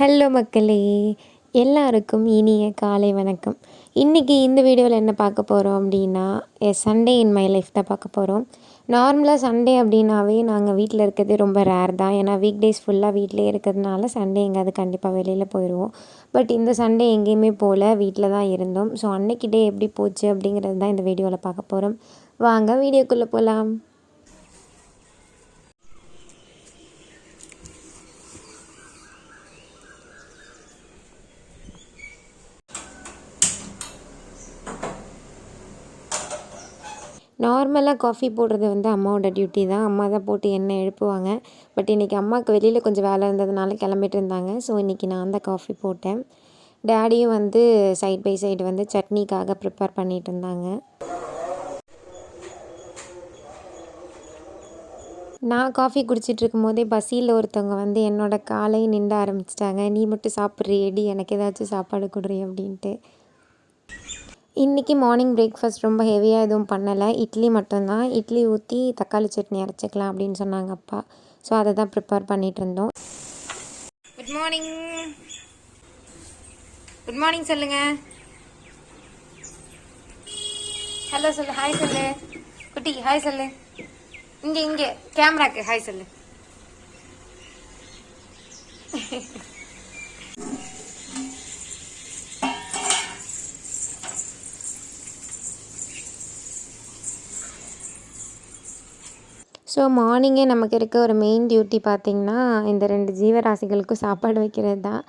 Hello மக்களே, எல்லாருக்கும் இனிய காலை வணக்கம். இன்றைக்கி இந்த வீடியோவில் என்ன பார்க்க போகிறோம் அப்படின்னா, சண்டே இன் மை லைஃப் தான் பார்க்க போகிறோம். நார்மலாக சண்டே அப்படின்னாவே நாங்கள் வீட்டில் இருக்கிறது ரொம்ப ரேர் தான். ஏன்னா வீக் டேஸ் ஃபுல்லாக வீட்டிலே இருக்கிறதுனால சண்டே எங்கேயாவது கண்டிப்பாக வெளியில் போயிடுவோம். பட் இந்த சண்டே எங்கேயுமே போகல, வீட்டில் தான் இருந்தோம். ஸோ அன்னைக்கு டே எப்படி போச்சு அப்படிங்கிறது தான் இந்த வீடியோவில் பார்க்க போகிறோம். வாங்க வீடியோக்குள்ளே போகலாம். நார்மலாக காஃபி போடுறது அம்மாவோட டியூட்டி தான். அம்மா தான் போட்டு எண்ணெய் எழுப்புவாங்க. பட் இன்றைக்கி அம்மாவுக்கு வெளியில் கொஞ்சம் வேலை இருந்ததுனால கிளம்பிட்டு இருந்தாங்க. ஸோ இன்றைக்கி நான் தான் காஃபி போட்டேன். டேடியும் சைட் பை சைடு சட்னிக்காக ப்ரிப்பேர் பண்ணிகிட்டு இருந்தாங்க. நான் காஃபி குடிச்சிட்டு இருக்கும்போதே பசியில் ஒருத்தவங்க என்னோடய காலை நின்ற ஆரம்பிச்சிட்டாங்க. நீ மட்டும் சாப்பிட்றியேடி, எனக்கு ஏதாச்சும் சாப்பாடு கொடுறி அப்படின்ட்டு. இன்றைக்கி மார்னிங் பிரேக்ஃபாஸ்ட் ரொம்ப ஹெவியாக எதுவும் பண்ணலை. இட்லி மட்டும்தான். இட்லி ஊற்றி தக்காளி சட்னி அரைச்சிக்கலாம் அப்படின்னு சொன்னாங்க அப்பா. ஸோ அதை தான் ப்ரிப்பேர் பண்ணிகிட்டு இருந்தோம். Good morning. குட் மார்னிங் சொல்லுங்கள். ஹலோ சொல்லு, ஹாய் சொல்லு. குட்டி ஹாய் சொல்லு. இங்கே கேமராக்கு ஹாய் சொல்லு. ஸோ மார்னிங்கே நமக்கு இருக்க ஒரு மெயின் டியூட்டி பார்த்திங்கன்னா, இந்த 2 ஜீவராசிகளுக்கும் சாப்பாடு வைக்கிறது தான்.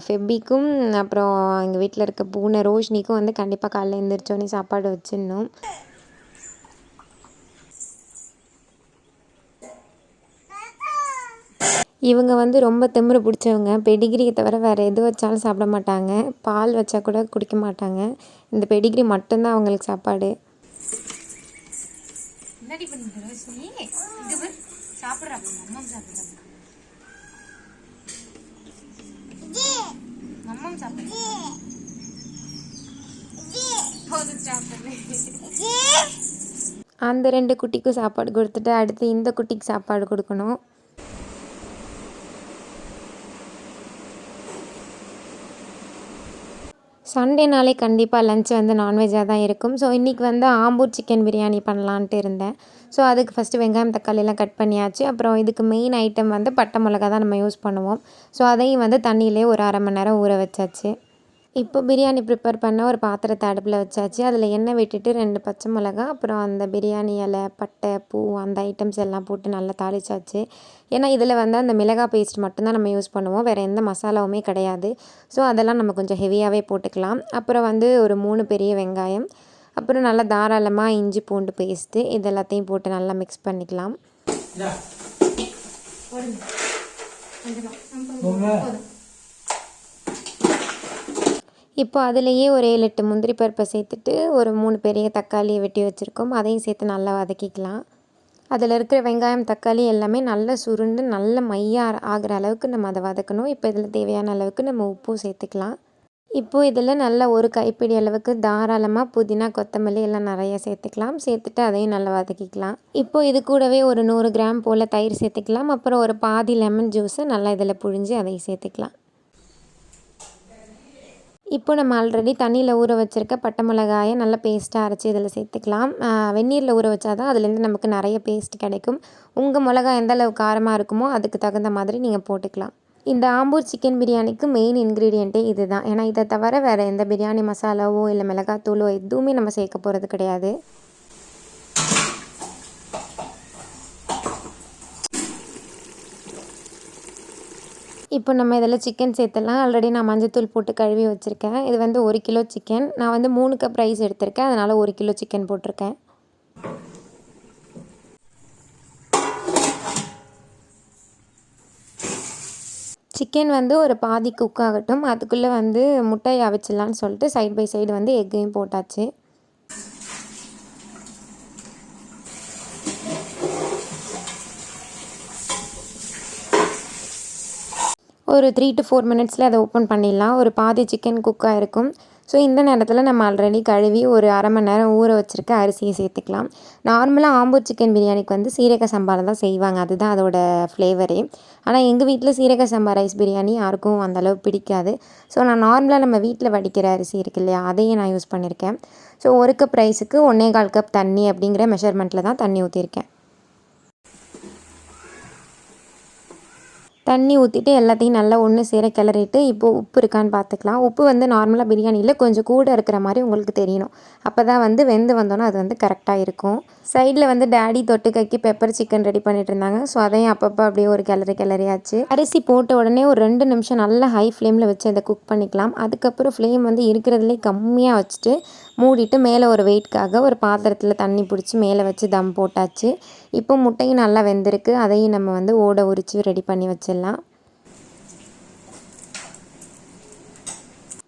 ஃபெபிக்கும் அப்புறம் எங்கள் வீட்டில் இருக்க பூனை ரோஷினிக்கும் கண்டிப்பாக காலைல எழுந்திரிச்சோன்னே சாப்பாடு வச்சிடணும். இவங்க ரொம்ப திமிரு பிடிச்சவங்க. பெடிகிரியை தவிர வேறு எது வச்சாலும் சாப்பிட மாட்டாங்க. பால் வச்சா கூட குடிக்க மாட்டாங்க. இந்த பெடிகிரி மட்டும்தான் அவங்களுக்கு சாப்பாடு. என்னடி பண்ணுற ரோஷினி? இது சாப்பிட்றா, மம்மம் சாப்பிட்றா, மம்மம் சாப்பிட்றா, அந்த 2 குட்டிக்கும் சாப்பாடு கொடுத்துட்டு அடுத்து இந்த குட்டிக்கு சாப்பாடு கொடுக்கணும். சண்டேனாலே கண்டிப்பாக லஞ்ச் நான்வெஜ்ஜாக தான் இருக்கும். ஸோ இன்றைக்கி ஆம்பூர் சிக்கன் பிரியாணி பண்ணலான்ட்டு இருந்தேன். ஸோ அதுக்கு ஃபஸ்ட்டு வெங்காயம் தக்காளியெல்லாம் கட் பண்ணியாச்சு. அப்புறம் இதுக்கு மெயின் ஐட்டம் பட்டை மிளகா தான் நம்ம யூஸ் பண்ணுவோம். ஸோ அதையும் தண்ணியிலே ஒரு 1/2 மணி நேரம் ஊற வச்சாச்சு. இப்போ பிரியாணி ப்ரிப்பேர் பண்ண ஒரு பாத்திரத்தை அடுப்பில் வச்சாச்சு. அதில் எண்ணெய் விட்டுட்டு 2 பச்சை மிளகா, அப்புறம் அந்த பிரியாணி இலை, பட்டை, பூ, அந்த ஐட்டம்ஸ் எல்லாம் போட்டு நல்லா தாளிச்சாச்சு. ஏன்னா இதில் அந்த மிளகாய் பேஸ்ட் மட்டும்தான் நம்ம யூஸ் பண்ணுவோம், வேறு எந்த மசாலாவுமே கிடையாது. ஸோ அதெல்லாம் நம்ம கொஞ்சம் ஹெவியாகவே போட்டுக்கலாம். அப்புறம் ஒரு 3 பெரிய வெங்காயம், அப்புறம் நல்லா தாராளமாக இஞ்சி பூண்டு பேஸ்ட்டு, இது எல்லாத்தையும் போட்டு நல்லா மிக்ஸ் பண்ணிக்கலாம். இப்போ அதிலேயே ஒரு 7-8 முந்திரி பருப்பை சேர்த்துட்டு ஒரு 3 பெரிய தக்காளியை வெட்டி வச்சுருக்கோம், அதையும் சேர்த்து நல்லா வதக்கிக்கலாம். அதில் இருக்கிற வெங்காயம் தக்காளி எல்லாமே நல்லா சுருண்டு நல்ல மையாக ஆகிற அளவுக்கு நம்ம அதை வதக்கணும். இப்போ இதில் தேவையான அளவுக்கு நம்ம உப்பும் சேர்த்துக்கலாம். இப்போது இதில் நல்லா ஒரு கைப்பிடி அளவுக்கு தாராளமாக புதினா கொத்தமல்லி எல்லாம் நிறையா சேர்த்துக்கலாம். சேர்த்துட்டு அதையும் நல்லா வதக்கிக்கலாம். இப்போது இது கூடவே ஒரு 100 கிராம் போல் தயிர் சேர்த்துக்கலாம். அப்புறம் ஒரு பாதி லெமன் ஜூஸை நல்லா இதில் புழிஞ்சு அதையும் சேர்த்துக்கலாம். இப்போ நம்ம ஆல்ரெடி தண்ணியில் ஊற வச்சுருக்க பட்டை மிளகாயை நல்லா பேஸ்ட்டாக அரைச்சி இதில் சேர்த்துக்கலாம். வெந்நீரில் ஊற வச்சா தான் அதுலேருந்து நமக்கு நிறைய பேஸ்ட் கிடைக்கும். உங்கள் மிளகா எந்த அளவு காரமாக இருக்குமோ அதுக்கு தகுந்த மாதிரி நீங்கள் போட்டுக்கலாம். இந்த ஆம்பூர் சிக்கன் பிரியாணிக்கு மெயின் இன்க்ரீடியண்ட்டே இது தான். ஏன்னா இதை தவிர வேறு எந்த பிரியாணி மசாலாவோ இல்லை மிளகாத்தூளோ எதுவுமே நம்ம சேர்க்க போகிறது கிடையாது. இப்போ நம்ம இதில் சிக்கன் சேர்த்துலாம். ஆல்ரெடி நான் மஞ்சத்தூள் போட்டு கழுவி வச்சுருக்கேன். இது 1 கிலோ சிக்கன். நான் 3 கப் ரைஸ் எடுத்திருக்கேன், அதனால் 1 கிலோ சிக்கன் போட்டிருக்கேன். சிக்கன் ஒரு பாதி குக் ஆகட்டும். அதுக்குள்ளே முட்டையை அவிச்சிடலான்னு சொல்லிட்டு சைட் பை சைடு எக்கையும் போட்டாச்சு. ஒரு 3 to 4 மினிட்ஸில் அதை ஓப்பன் பண்ணிடலாம். ஒரு பாதி சிக்கன் குக்காக இருக்கும். ஸோ இந்த நேரத்தில் நம்ம ஆல்ரெடி கழுவி ஒரு அரை மணி நேரம் ஊற வச்சுருக்க அரிசியை சேர்த்துக்கலாம். நார்மலாக ஆம்பூர் சிக்கன் பிரியாணிக்கு வந்து சீரக சம்பாவில் தான் செய்வாங்க, அதுதான் அதோட ஃப்ளேவரே. ஆனால் எங்கள் வீட்டில் சீரக சம்பா ரைஸ் பிரியாணி யாருக்கும் அந்தளவு பிடிக்காது. ஸோ நான் நார்மலாக நம்ம வீட்டில் வடிக்கிற அரிசி இருக்கு இல்லையா, அதையே நான் யூஸ் பண்ணியிருக்கேன். ஸோ 1 கப் ரைஸுக்கு 1.25 கப் தண்ணி அப்படிங்கிற மெஷர்மெண்ட்டில் தான் தண்ணி ஊற்றிருக்கேன். தண்ணி ஊற்றிட்டு எல்லாத்தையும் நல்லா ஒன்று சேர கிளறிட்டு இப்போது உப்பு இருக்கான்னு பார்த்துக்கலாம். உப்பு வந்து நார்மலாக பிரியாணியில் கொஞ்சம் கூட இருக்கிற மாதிரி உங்களுக்கு தெரியணும். அப்போ தான் வந்து வெந்து வந்தோன்னா அது வந்து கரெக்டாக இருக்கும். சைடில் வந்து டேடி தொட்டுக்கைக்கு பெப்பர் சிக்கன் ரெடி பண்ணிட்டு இருந்தாங்க. ஸோ அதையும் அப்பப்போ அப்படியே ஒரு கிளறியாச்சு. அரிசி போட்ட உடனே ஒரு 2 நிமிஷம் நல்லா ஹை ஃப்ளேமில் வச்சு அதை குக் பண்ணிக்கலாம். அதுக்கப்புறம் ஃப்ளேம் வந்து இருக்கிறதுலே கம்மியாக வச்சுட்டு மூடிட்டு மேலே ஒரு வெயிட்காக ஒரு பாத்திரத்தில் தண்ணி பிடிச்சி மேலே வச்சு தம் போட்டாச்சு. இப்போ முட்டையும் நல்லா வெந்திருக்கு, அதையும் நம்ம வந்து ஓட உரித்து ரெடி பண்ணி வச்சிடலாம்.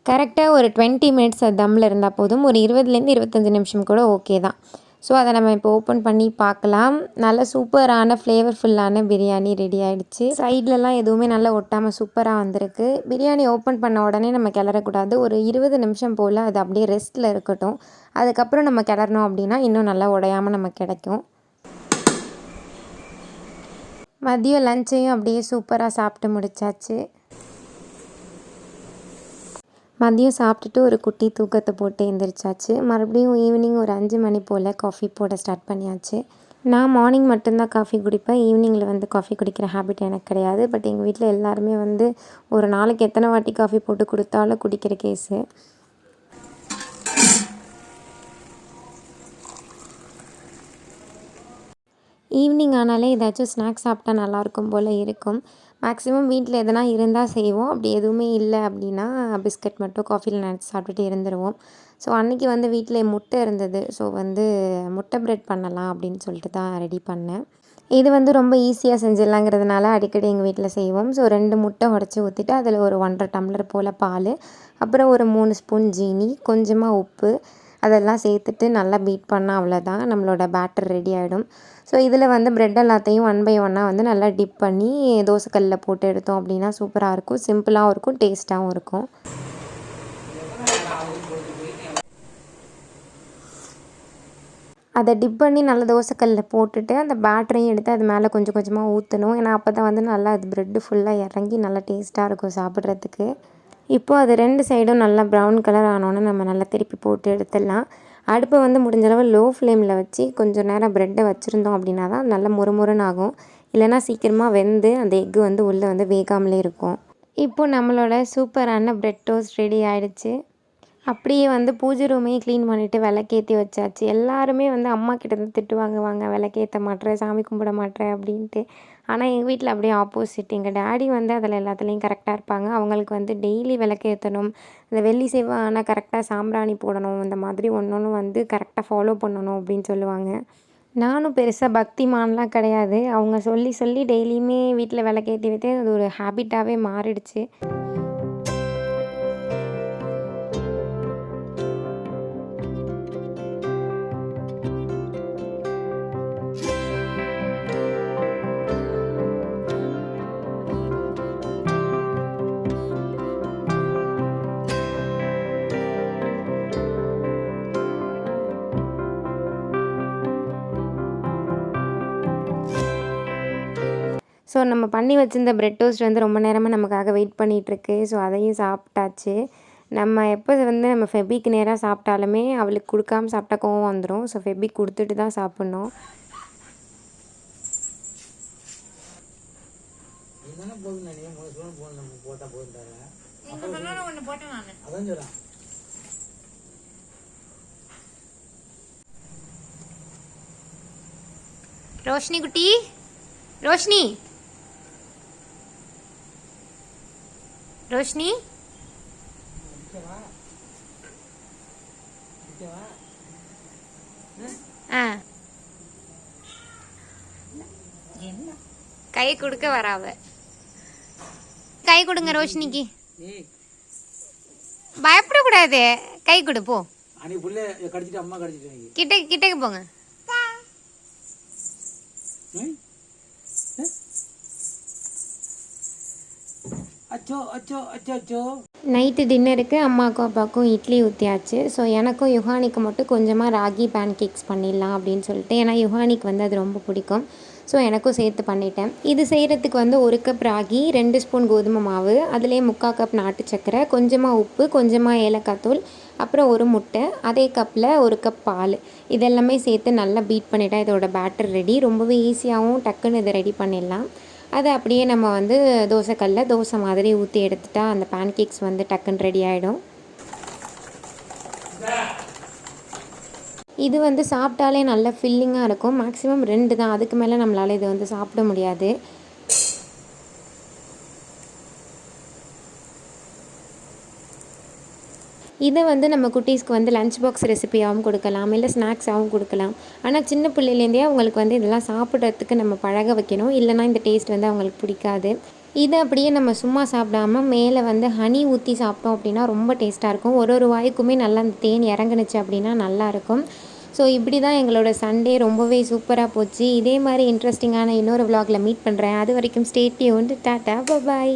கரெக்டாக ஒரு 20 மினிட்ஸ் அது தம்மில் இருந்தால் போதும். ஒரு 20லேருந்து 25 நிமிஷம் கூட ஓகே தான். ஸோ அதை நம்ம இப்போ ஓப்பன் பண்ணி பார்க்கலாம். நல்ல சூப்பரான ஃப்ளேவர்ஃபுல்லான பிரியாணி ரெடி ஆகிடுச்சு. சைட்லலாம் எதுவுமே நல்லா ஒட்டாமல் சூப்பராக வந்திருக்கு. பிரியாணி ஓப்பன் பண்ண உடனே நம்ம கிளறக்கூடாது. ஒரு 20 நிமிஷம் போல் அது அப்படியே ரெஸ்ட்டில் இருக்கட்டும். அதுக்கப்புறம் நம்ம கிளறணும் அப்படின்னா இன்னும் நல்லா உடையாமல் நமக்கு கிடைக்கும். மதியம் லஞ்சையும் அப்படியே சூப்பராக சாப்பிட்டு முடிச்சாச்சு. மதியம் சாப்பிட்டுட்டு ஒரு குட்டி தூக்கத்தை போட்டு எழுந்திரிச்சாச்சு. மறுபடியும் ஈவினிங் ஒரு 5 மணி போல் காஃபி போட ஸ்டார்ட் பண்ணியாச்சு. நான் மார்னிங் மட்டும்தான் காஃபி குடிப்பேன். ஈவினிங்கில் வந்து காஃபி குடிக்கிற ஹேபிட் எனக்கு கிடையாது. பட் எங்கள் வீட்டில் எல்லாருமே வந்து ஒரு நாளைக்கு எத்தனை வாட்டி காஃபி போட்டு கொடுத்தாலும் குடிக்கிற கேஸு. ஈவினிங் ஆனாலே ஏதாச்சும் ஸ்நாக்ஸ் சாப்பிட்டா நல்லாயிருக்கும் போல் இருக்கும். மேக்ஸிமம் வீட்டில் எதனா இருந்தால் செய்வோம். அப்படி எதுவுமே இல்லை அப்படின்னா பிஸ்கட் மட்டும் காஃபியில் நினச்சி சாப்பிட்டுட்டு இருந்துருவோம். ஸோ அன்றைக்கி வந்து வீட்டில் முட்டை இருந்தது. ஸோ வந்து முட்டை பிரெட் பண்ணலாம் அப்படின்னு சொல்லிட்டு தான் ரெடி பண்ணேன். இது வந்து ரொம்ப ஈஸியாக செஞ்சிடலாங்கிறதுனால அடிக்கடி எங்கள் வீட்டில் செய்வோம். ஸோ 2 முட்டை உடச்சி ஊற்றிட்டு அதில் ஒரு 1.5 டம்ளர் போல் பால், அப்புறம் ஒரு 3 ஸ்பூன் ஜீனி, கொஞ்சமாக உப்பு அதெல்லாம் சேர்த்துட்டு நல்லா பீட் பண்ணால் அவ்வளோதான், நம்மளோட பேட்டர் ரெடி ஆகிடும். ஸோ இதில் வந்து ப்ரெட் எல்லாத்தையும் 1 பை 1 வந்து நல்லா டிப் பண்ணி தோசைக்கல்லில் போட்டு எடுத்தோம் அப்படின்னா சூப்பராக இருக்கும். சிம்பிளாகவும் இருக்கும், டேஸ்ட்டாகவும் இருக்கும். அதை டிப் பண்ணி நல்லா தோசைக்கல்லில் போட்டுட்டு அந்த பேட்டரையும் எடுத்து அது மேலே கொஞ்சம் கொஞ்சமாக ஊற்றணும். ஏன்னா அப்போ தான் வந்து நல்லா அது ப்ரெட்டு ஃபுல்லாக இறங்கி நல்லா டேஸ்ட்டாக இருக்கும் சாப்பிட்றதுக்கு. இப்போது அது 2 சைடும் நல்லா ப்ரௌன் கலர் ஆனோன்னு நம்ம நல்லா திருப்பி போட்டு எடுத்துடலாம். அடுப்பை வந்து முடிஞ்சளவு லோ ஃப்ளேமில் வச்சு கொஞ்சம் நேரம் ப்ரெட்டை வச்சுருந்தோம் அப்படின்னா தான் நல்லா முறுமுறுன்னு ஆகும். இல்லைனா சீக்கிரமாக வெந்து அந்த எக்கு வந்து உள்ளே வந்து வேகாமலே இருக்கும். இப்போது நம்மளோட சூப்பரான ப்ரெட் டோஸ்ட் ரெடி ஆகிடுச்சு. அப்படியே வந்து பூஜை ரூமையும் க்ளீன் பண்ணிவிட்டு விளக்கேற்றி வச்சாச்சு. எல்லாருமே வந்து அம்மா கிட்டேருந்து திட்டு வாங்குவாங்க, விளக்கேற்ற மாட்ற, சாமி கும்பிட மாட்ற அப்படின்ட்டு. ஆனால் எங்கள் வீட்டில் அப்படியே ஆப்போசிட். எங்கள் டேடி வந்து அதில் எல்லாத்துலேயும் கரெக்டாக இருப்பாங்க. அவங்களுக்கு வந்து டெய்லி விளக்கேற்றணும், இந்த வெள்ளி செவ்வாய் ஆனால் கரெக்டாக சாம்பிராணி போடணும், இந்த மாதிரி ஒன்று வந்து கரெக்டாக ஃபாலோ பண்ணணும் அப்படின்னு சொல்லுவாங்க. நானும் பெருசாக பக்திமான்லாம் கிடையாது. அவங்க சொல்லி சொல்லி டெய்லியுமே வீட்டில் விளக்கேற்றி வைத்து அது ஒரு ஹேபிட்டாகவே மாறிடுச்சு. ஸோ நம்ம பண்ணி வச்சிருந்த ப்ரெட் டோஸ்ட் வந்து ரொம்ப நேரமாக நமக்காக வெயிட் பண்ணிகிட்ருக்கு. ஸோ அதையும் சாப்பிட்டாச்சு. நம்ம எப்போ வந்து நம்ம ஃபெபிக்கு நேராக சாப்பிட்டாலுமே அவளுக்கு கொடுக்காம சாப்பிட்டா கோவம் வந்துடும். ஸோ ஃபெபிக் கொடுத்துட்டு தான் சாப்பிட்ணும். ரோஷினி குட்டி, ரோஷினி, ரோஷினி, கை கொடுக்க வராவ. கை கொடுங்க ரோஷினிக்கு. பயப்படக்கூடாது, கை கொடு போ. கிட்டக்கு போங்க. நைட்டு டின்னருக்கு அம்மாவுக்கும் அப்பாவுக்கும் இட்லி ஊற்றியாச்சு. ஸோ எனக்கும் யுஹானிக்கு மட்டும் கொஞ்சமாக ராகி பேன் கேக்ஸ் பண்ணிடலாம் அப்படின்னு சொல்லிட்டு, ஏன்னா யுஹானிக்கு வந்து அது ரொம்ப பிடிக்கும். ஸோ எனக்கும் சேர்த்து பண்ணிட்டேன். இது செய்கிறதுக்கு வந்து 1 கப் ராகி, 2 ஸ்பூன் கோதுமை மாவு, அதிலே 3/4 கப் நாட்டு சர்க்கரை, கொஞ்சமாக உப்பு, கொஞ்சமாக ஏலக்காய் தூள், அப்புறம் 1 முட்டை, அதே கப்பில் 1 கப் பால், இதெல்லாமே சேர்த்து நல்லா பீட் பண்ணிட்டா இதோட பேட்டர் ரெடி. ரொம்பவே ஈஸியாகவும் டக்குன்னு இதை ரெடி பண்ணிடலாம். அதை அப்படியே நம்ம வந்து தோசைக்கல்ல தோசை மாதிரி ஊற்றி எடுத்துட்டா அந்த பேன் கேக்ஸ் வந்து டக்குன்னு ரெடி ஆகிடும். இது வந்து சாப்பிட்டாலே நல்ல ஃபில்லிங்காக இருக்கும். மேக்ஸிமம் 2 தான், அதுக்கு மேலே நம்மளால் இது வந்து சாப்பிட முடியாது. இதை வந்து நம்ம குட்டீஸ்க்கு வந்து லஞ்ச் பாக்ஸ் ரெசிபியாகவும் கொடுக்கலாம், இல்லை ஸ்நாக்ஸாகவும் கொடுக்கலாம். ஆனால் சின்ன பிள்ளையிலேருந்தே அவங்களுக்கு வந்து இதெல்லாம் சாப்பிட்றதுக்கு நம்ம பழக வைக்கணும், இல்லைனா இந்த டேஸ்ட் வந்து அவங்களுக்கு பிடிக்காது. இதை அப்படியே நம்ம சும்மா சாப்பிடாம மேலே வந்து ஹனி ஊற்றி சாப்பிட்டோம் அப்படின்னா ரொம்ப டேஸ்ட்டாக இருக்கும். ஒரு வாய்க்குமே நல்லா அந்த தேன் இறங்குனுச்சு அப்படின்னா நல்லாயிருக்கும். ஸோ இப்படி தான் எங்களோட சண்டே ரொம்பவே சூப்பராக போச்சு. இதே மாதிரி இன்ட்ரெஸ்டிங்கான இன்னொரு விலாகில் மீட் பண்ணுறேன். அது வரைக்கும் stay tuned. Tata, bye bye.